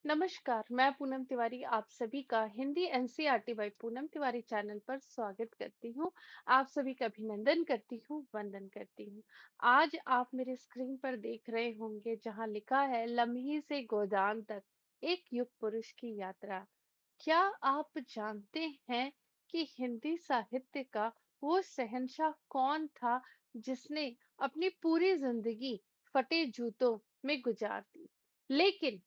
नमस्कार, मैं पूनम तिवारी आप सभी का Hindi NCERT by Poonam Tiwari channel पर स्वागत करती हूँ। आप सभी का अभिनंदन करती हूँ, वंदन करती हूँ। आज आप मेरे स्क्रीन पर देख रहे होंगे जहाँ लिखा है लम्ही से गोदान तक एक युग पुरुष की यात्रा। क्या आप जानते हैं कि हिंदी साहित्य का वो शहंशाह कौन था जिसने अपनी पूरी जिंदगी फटे जूतों में गुजार दी, लेकिन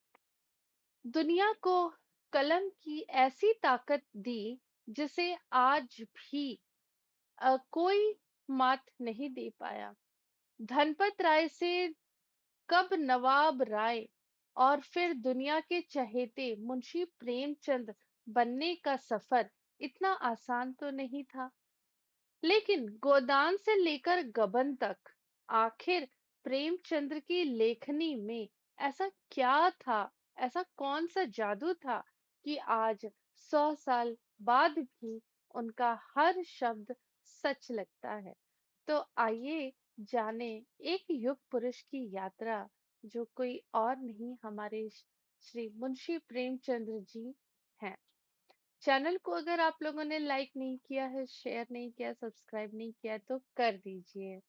दुनिया को कलम की ऐसी ताकत दी जिसे आज भी कोई मात नहीं दे पाया। धनपत राय से कब नवाब राय और फिर दुनिया के चहेते मुंशी प्रेमचंद बनने का सफर इतना आसान तो नहीं था। लेकिन गोदान से लेकर गबन तक आखिर प्रेमचंद्र की लेखनी में ऐसा क्या था, ऐसा कौन सा जादू था कि आज 100 साल बाद भी उनका हर शब्द सच लगता है। तो आइए जाने एक युग पुरुष की यात्रा, जो कोई और नहीं हमारे श्री मुंशी प्रेमचंद्र जी हैं। चैनल को अगर आप लोगों ने लाइक नहीं किया है, शेयर नहीं किया, सब्सक्राइब नहीं किया है, तो कर दीजिए।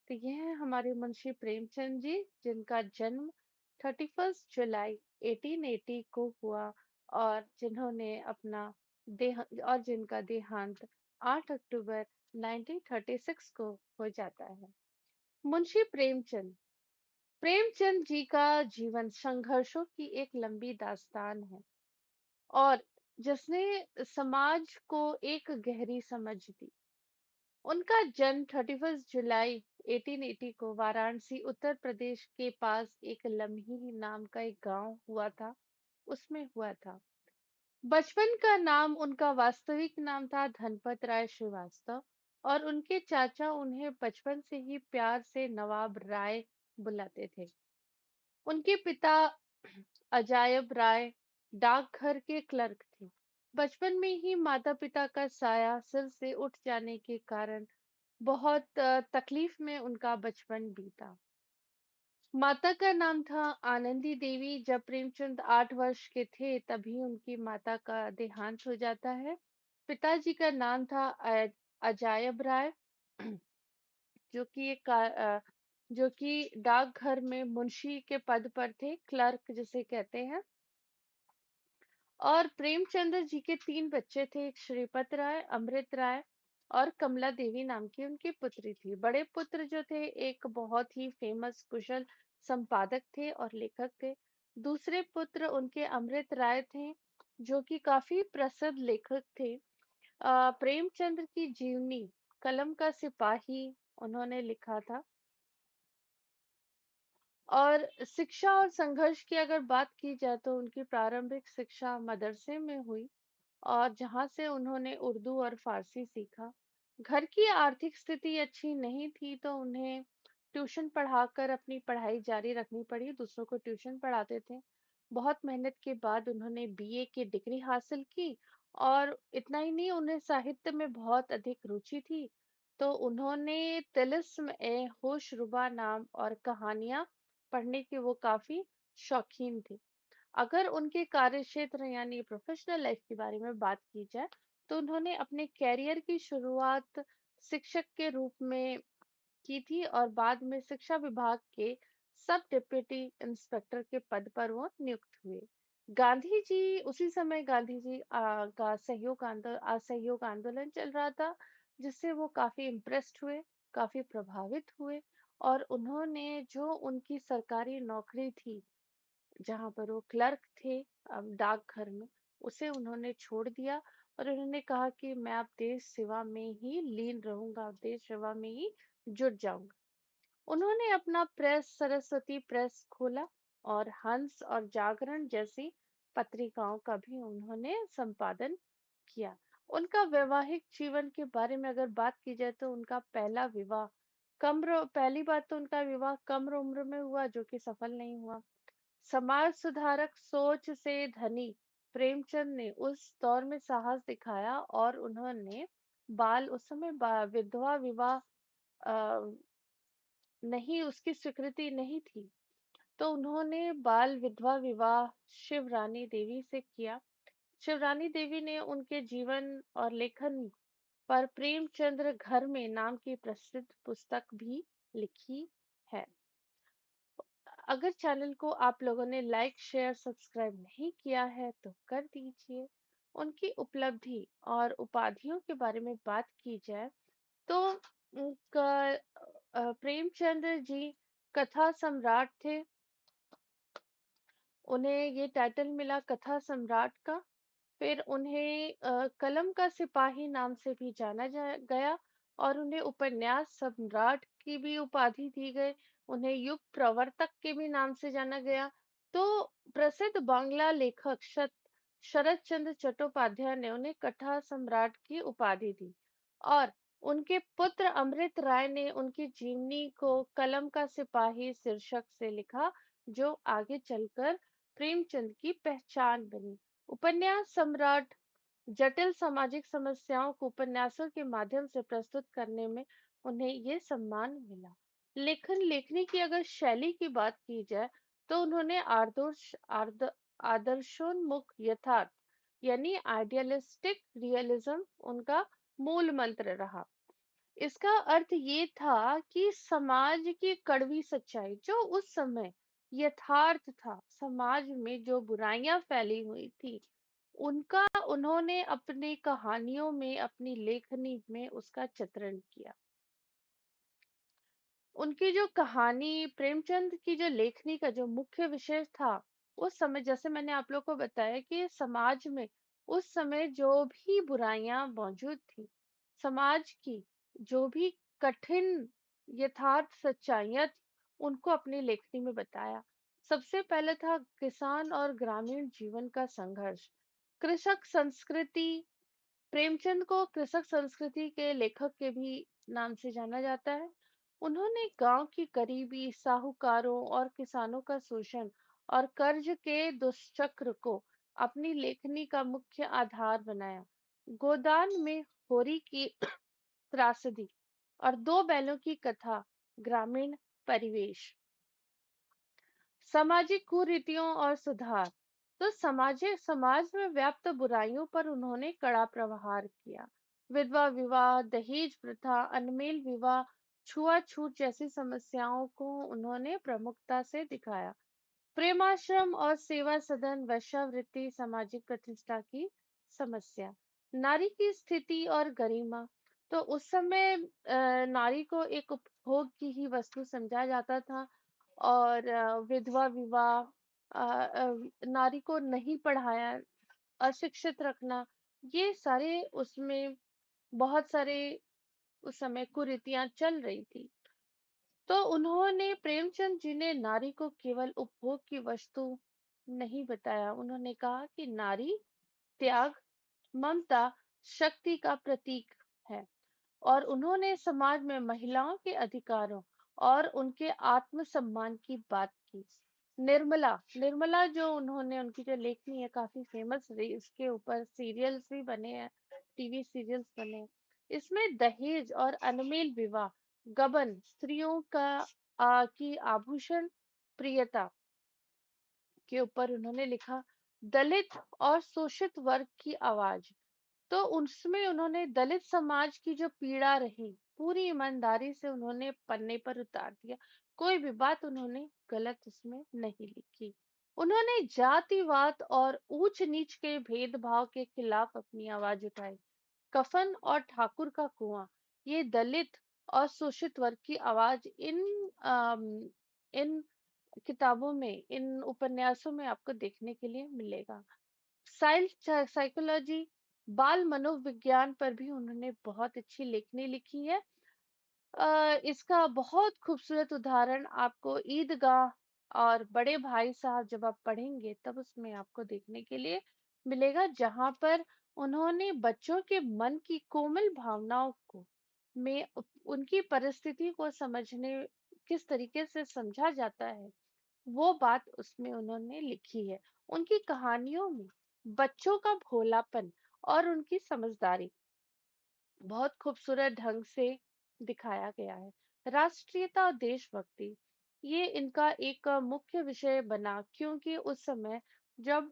तो ये है हमारे मुंशी प्रेमचंद जी, जिनका जन्म 31 जुलाई 1880 को हुआ और जिन्होंने अपना देह और जिनका देहांत 8 अक्टूबर 1936 को हो जाता है। मुंशी प्रेमचंद प्रेमचंद जी का जीवन संघर्षों की एक लंबी दास्तान है और जिसने समाज को एक गहरी समझ दी। उनका जन्म 31 जुलाई 1880 को वाराणसी उत्तर प्रदेश के पास एक लम्ही नाम का एक गांव हुआ था, उसमें हुआ था। बचपन का नाम, उनका वास्तविक नाम था धनपत राय श्रीवास्तव और उनके चाचा उन्हें बचपन से ही प्यार से नवाब राय बुलाते थे। उनके पिता अजायब राय डाकघर के क्लर्क थे। बचपन में ही माता-पिता का साया सिर से उठ जाने के कारण बहुत तकलीफ में उनका बचपन बीता। माता का नाम था आनंदी देवी। जब प्रेमचंद 8 वर्ष के थे तभी उनकी माता का देहांत हो जाता है। पिताजी का नाम था अजायब राय, जो कि जो कि डाकघर में मुंशी के पद पर थे, क्लर्क जिसे कहते हैं। और प्रेमचंद्र जी के 3 बच्चे थे, एक श्रीपत राय, अमृत राय और कमला देवी नाम की उनकी पुत्री थी। बड़े पुत्र जो थे एक बहुत ही फेमस कुशल संपादक थे और लेखक थे। दूसरे पुत्र उनके अमृत राय थे, जो कि काफी प्रसिद्ध लेखक थे। प्रेमचंद्र की जीवनी कलम का सिपाही उन्होंने लिखा था। और शिक्षा और संघर्ष की अगर बात की जाए तो उनकी प्रारंभिक शिक्षा मदरसे में हुई और जहाँ से उन्होंने उर्दू और फारसी सीखा। घर की आर्थिक स्थिति अच्छी नहीं थी तो उन्हें ट्यूशन पढ़ाकर अपनी पढ़ाई जारी रखनी पड़ी, दूसरों को ट्यूशन पढ़ाते थे। बहुत मेहनत के बाद उन्होंने बीए की डिग्री हासिल की और इतना ही नहीं, उन्हें साहित्य में बहुत अधिक रुचि थी। तो उन्होंने तिलिस्म ए होशरुबा नाम और कहानियां पढ़ने के वो काफी शौकीन थे। अगर उनके कार्य क्षेत्र यानी प्रोफेशनल लाइफ के बारे में बात की जाए तो उन्होंने अपने कैरियर की शुरुआत शिक्षक के रूप में की थी और बाद में शिक्षा विभाग के सब डिप्टी इंस्पेक्टर के पद पर वो नियुक्त हुए। गांधी जी उसी समय गांधी जी का असहयोग आंदोलन चल रहा था, जिससे वो काफी इम्प्रेस्ड हुए, काफी प्रभावित हुए और उन्होंने जो उनकी सरकारी नौकरी थी, जहाँ पर वो क्लर्क थे डाकघर में, उसे उन्होंने छोड़ दिया और उन्होंने कहा कि मैं अब देश सेवा में ही लीन रहूंगा, देश सेवा में ही जुट जाऊंगा। उन्होंने अपना प्रेस सरस्वती प्रेस खोला और हंस और जागरण जैसी पत्रिकाओं का भी उन्होंने संपादन किया। उनका वैवाहिक जीवन के बारे में अगर बात की जाए तो उनका पहली बात तो उनका विवाह कम उम्र में हुआ, जो कि सफल नहीं हुआ। समाज सुधारक सोच से धनी प्रेमचंद ने उस दौर में साहस दिखाया और उन्होंने उस समय विधवा विवाह नहीं, उसकी स्वीकृति नहीं थी। तो उन्होंने बाल विधवा विवाह शिवरानी देवी से किया। शिवरानी देवी ने उनके जीवन और लेखन पर प्रेमचंद्र घर में नाम की प्रसिद्ध पुस्तक भी लिखी है। अगर चैनल को आप लोगों ने लाइक शेयर सब्सक्राइब नहीं किया है तो कर दीजिए। उनकी उपलब्धि और उपाधियों के बारे में बात की जाए तो प्रेमचंद्र जी कथा सम्राट थे। उन्हें ये टाइटल मिला कथा सम्राट का। फिर उन्हें कलम का सिपाही नाम से भी जाना गया और उन्हें उपन्यास सम्राट की भी उपाधि दी गई। उन्हें युग प्रवर्तक के भी नाम से जाना गया। तो प्रसिद्ध बांग्ला लेखक शरत चंद्र चट्टोपाध्याय ने उन्हें कथा सम्राट की उपाधि दी और उनके पुत्र अमृत राय ने उनकी जीवनी को कलम का सिपाही शीर्षक से लिखा, जो आगे चलकर प्रेमचंद की पहचान बनी। उपन्यास सम्राट जटिल सामाजिक समस्याओं को उपन्यासों के माध्यम से प्रस्तुत करने में उन्हें ये सम्मान मिला। लेखन लेखनी की अगर शैली की बात की जाए तो उन्होंने आदर्शोन्मुख यथार्थ यानी आइडियलिस्टिक रियलिज्म उनका मूल मंत्र रहा। इसका अर्थ ये था कि समाज की कड़वी सच्चाई जो उस समय यथार्थ था, समाज में जो बुराइयां फैली हुई थी उनका उन्होंने अपनी कहानियों में, अपनी लेखनी में उसका चित्रण किया। उनकी जो कहानी प्रेमचंद की जो लेखनी का जो मुख्य विषय था, उस समय जैसे मैंने आप लोग को बताया कि समाज में उस समय जो भी बुराइयां मौजूद थी, समाज की जो भी कठिन यथार्थ सच्चाइयां थी, उनको अपनी लेखनी में बताया। सबसे पहले था किसान और ग्रामीण जीवन का संघर्ष। कृषक संस्कृति, प्रेमचंद को कृषक संस्कृति के लेखक के भी नाम से जाना जाता है। उन्होंने गांव की गरीबी, साहूकारों और किसानों का शोषण और कर्ज के दुष्चक्र को अपनी लेखनी का मुख्य आधार बनाया। गोदान में होरी की त्रासदी और दो बैलों की कथा, ग्रामीण परिवेश, सामाजिक कुरीतियों और सुधार। तो समाज में व्याप्त बुराइयों पर उन्होंने कड़ा प्रहार किया। विधवा विवाह, दहेज प्रथा, अनमेल विवाह, छुआछूत जैसी समस्याओं को उन्होंने प्रमुखता से दिखाया। प्रेमाश्रम और सेवा सदन, वेश्यावृत्ति, सामाजिक प्रतिष्ठा की समस्या, नारी की स्थिति और गरिमा। तो उस समय नारी को एक उपभोग की ही वस्तु समझा जाता था और विधवा विवाह, नारी को नहीं पढ़ाया, अशिक्षित रखना, ये सारे उसमें बहुत सारे उस समय कुरीतियां चल रही थी। तो उन्होंने प्रेमचंद जी ने नारी को केवल उपभोग की वस्तु नहीं बताया। उन्होंने कहा कि नारी त्याग, ममता, शक्ति का प्रतीक है और उन्होंने समाज में महिलाओं के अधिकारों और उनके आत्मसम्मान की बात की। निर्मला, निर्मला जो उन्होंने उनकी जो लेखनी है काफी फेमस रही, इसके ऊपर सीरियल्स भी बने हैं, टीवी सीरियल्स बने हैं। इसमें दहेज और अनमेल विवाह, गबन, स्त्रियों का की आभूषण प्रियता के ऊपर उन्होंने लिखा। दलित और शोषित वर्ग की आवाज, तो उसमें उन्होंने दलित समाज की जो पीड़ा रही पूरी ईमानदारी से उन्होंने पन्ने पर उतार दिया। कोई भी बात उन्होंने गलत उसमें नहीं लिखी। उन्होंने जातिवाद और ऊंच नीच के भेदभाव के खिलाफ अपनी आवाज उठाई। कफन और ठाकुर का कुआं, ये दलित और शोषित वर्ग की आवाज इन किताबों में, इन उपन्यासों में आपको देखने के लिए मिलेगा। साइकोलॉजी, बाल मनोविज्ञान पर भी उन्होंने बहुत अच्छी लेखनी लिखी है। इसका बहुत खूबसूरत उदाहरण आपको ईदगाह और बड़े भाई साहब जब आप पढ़ेंगे तब उसमें आपको देखने के लिए मिलेगा, जहां पर उन्होंने बच्चों के मन की कोमल भावनाओं को उनकी परिस्थिति को समझने, किस तरीके से समझा जाता है, वो बात उसमें उन्होंने लिखी है। उनकी कहानियों में बच्चों का भोलापन और उनकी समझदारी बहुत खूबसूरत ढंग से दिखाया गया है। राष्ट्रीयता और देशभक्ति, ये इनका एक मुख्य विषय बना, क्योंकि उस समय जब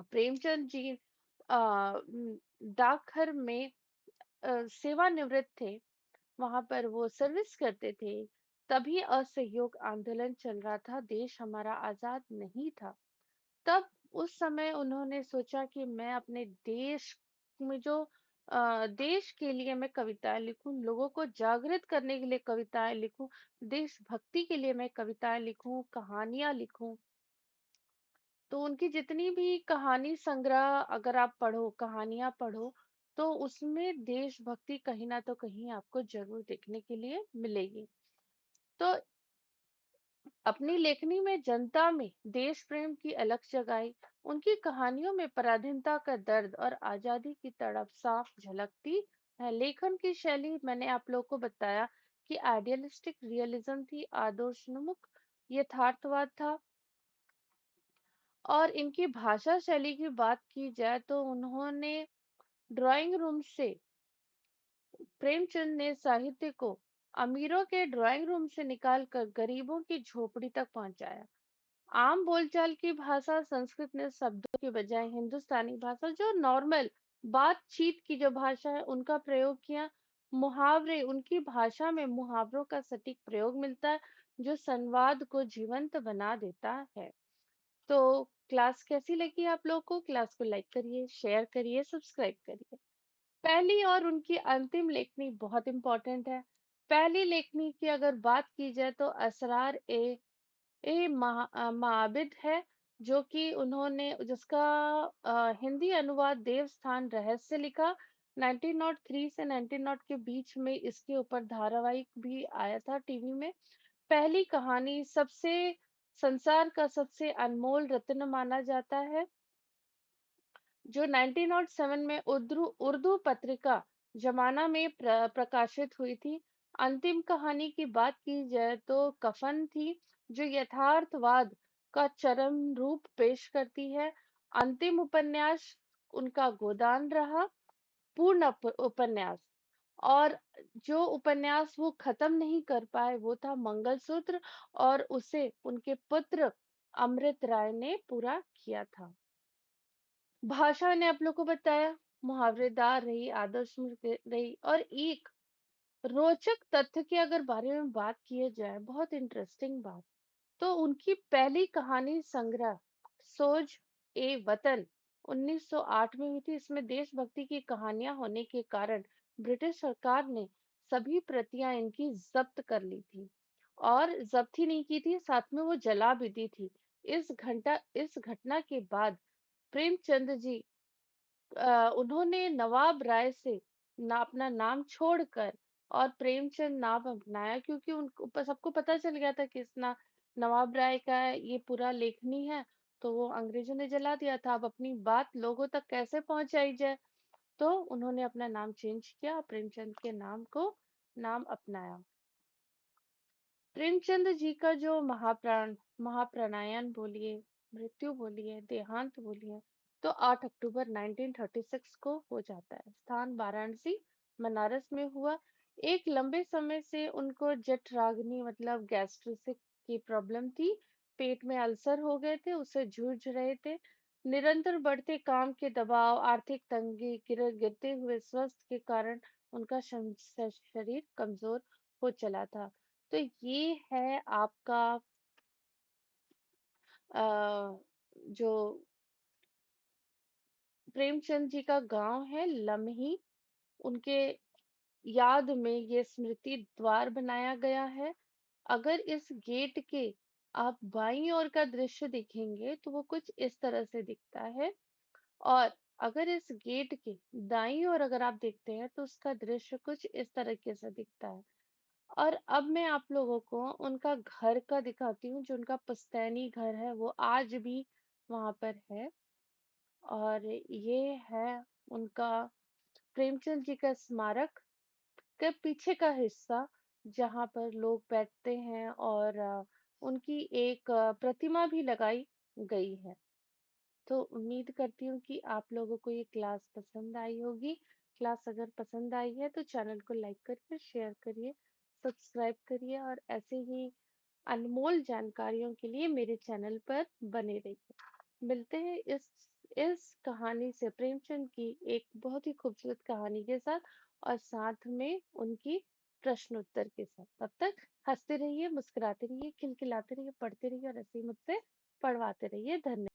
प्रेमचंद जी डाकघर में सेवानिवृत्त थे, वहां पर वो सर्विस करते थे, तभी असहयोग आंदोलन चल रहा था, देश हमारा आजाद नहीं था। तब उस समय उन्होंने सोचा कि मैं अपने देश में जो देश के लिए मैं कविताएं लिखूं, लोगों को जागृत करने के लिए कविताएं लिखूं, देशभक्ति के लिए मैं कविताएं लिखूं, कहानियां लिखूं। तो उनकी जितनी भी कहानी संग्रह अगर आप पढ़ो, कहानियां पढ़ो, तो उसमें देशभक्ति कहीं ना तो कहीं आपको जरूर देखने के लिए मिलेगी। तो अपनी लेखनी में जनता में देश प्रेम की अलख जगाई। उनकी कहानियों में पराधीनता का दर्द और आजादी की तड़प साफ झलकती है। लेखन की शैली मैंने आप लोगों को बताया कि आइडियलिस्टिक रियलिज्म थी, आदर्शोन्मुख यथार्थवाद था। और इनकी भाषा शैली की बात की जाए तो उन्होंने ड्राइंग रूम से प्रेमचंद ने साहित्य को अमीरों के ड्राइंग रूम से निकालकर गरीबों की झोपड़ी तक पहुंचाया। आम बोलचाल की भाषा संस्कृत ने शब्दों के बजाय हिंदुस्तानी भाषा जो नॉर्मल बातचीत की जो भाषा है उनका प्रयोग किया। मुहावरे, उनकी भाषा में मुहावरों का सटीक प्रयोग मिलता है जो संवाद को जीवंत बना देता है। तो क्लास कैसी लगी आप लोग को? क्लास को लाइक करिए, शेयर करिए, सब्सक्राइब करिए। पहली और उनकी अंतिम लेखनी बहुत इंपॉर्टेंट है। पहली लेखनी की अगर बात की जाए तो असरार माबिद है, जो कि उन्होंने जिसका हिंदी अनुवाद देवस्थान रहस्य लिखा। 1903 से 1900 के बीच में इसके ऊपर धारावाहिक भी आया था टीवी में। पहली कहानी सबसे संसार का सबसे अनमोल रत्न माना जाता है, जो 1907 में उर्दू उर्दू पत्रिका जमाना में प्रकाशित हुई थी। अंतिम कहानी की बात की जाए तो कफन थी, जो यथार्थवाद का चरम रूप पेश करती है। अंतिम उपन्यास उनका गोदान रहा, पूर्ण उपन्यास। और जो उपन्यास वो खत्म नहीं कर पाए वो था मंगलसूत्र, और उसे उनके पुत्र अमृत राय ने पूरा किया था। भाषा ने आप लोग को बताया, मुहावरेदार रही, आदर्श रही। और एक रोचक तथ्य की अगर बारे में बात की जाए, बहुत इंटरेस्टिंग बात, तो उनकी पहली कहानी संग्रह सोज ए वतन 1908 में हुई थी। इसमें देशभक्ति की कहानियां होने के कारण ब्रिटिश सरकार ने सभी प्रतियां इनकी जब्त कर ली थी, और जब्त ही नहीं की थी, साथ में वो जला भी दी थी। इस घटना के बाद प्रेमचंद जी उन्होंने नवाब राय से अपना नाम छोड़कर और प्रेमचंद नाम अपनाया, क्योंकि उनको सबको पता चल गया था कि नवाब राय का ये पूरा लेखनी है, तो वो अंग्रेजों ने जला दिया था। अब अपनी बात लोगों तक कैसे पहुंचाई जाए, तो उन्होंने अपना नाम चेंज किया, प्रेमचंद के नाम को नाम अपनाया। प्रेमचंद जी का जो महाप्राणायन बोलिए, मृत्यु बोलिए, देहांत बोलिए, तो 8 अक्टूबर 1936 को हो जाता है। स्थान वाराणसी, बनारस में हुआ। एक लंबे समय से उनको जठराग्नि मतलब गैस्ट्रिक की प्रॉब्लम थी, पेट में अल्सर हो गए थे, उससे जूझ रहे थे। निरंतर बढ़ते काम के दबाव, आर्थिक तंगी, गिरते हुए स्वास्थ्य के कारण उनका शरीर कमजोर हो चला था। तो ये है आपका जो प्रेमचंद जी का गांव है लमही, उनके याद में ये स्मृति द्वार बनाया गया है। अगर इस गेट के आप बाईं ओर का दृश्य देखेंगे तो वो कुछ इस तरह से दिखता है, और अगर इस गेट के दाईं ओर अगर आप देखते हैं तो उसका दृश्य कुछ इस तरीके से दिखता है। और अब मैं आप लोगों को उनका घर का दिखाती हूँ, जो उनका पुश्तैनी घर है वो आज भी वहां पर है। और ये है उनका प्रेमचंद जी का स्मारक के पीछे का हिस्सा, जहाँ पर लोग बैठते हैं, और उनकी एक प्रतिमा भी लगाई गई है। तो उम्मीद करती हूँ कि आप लोगों को ये क्लास पसंद आई होगी। क्लास अगर पसंद आई है तो चैनल को लाइक करिए, शेयर करिए, सब्सक्राइब करिए और ऐसे ही अनमोल जानकारियों के लिए मेरे चैनल पर बने रहिए। मिलते हैं इस कहानी से, प्रेमचंद की एक बहुत ही खूबसूरत कहानी के साथ और साथ में उनकी प्रश्न उत्तर के साथ। तब तक हंसते रहिए, मुस्कुराते रहिए, खिलखिलाते रहिए, पढ़ते रहिए और ऐसे ही मुझसे पढ़वाते रहिए। धन्यवाद।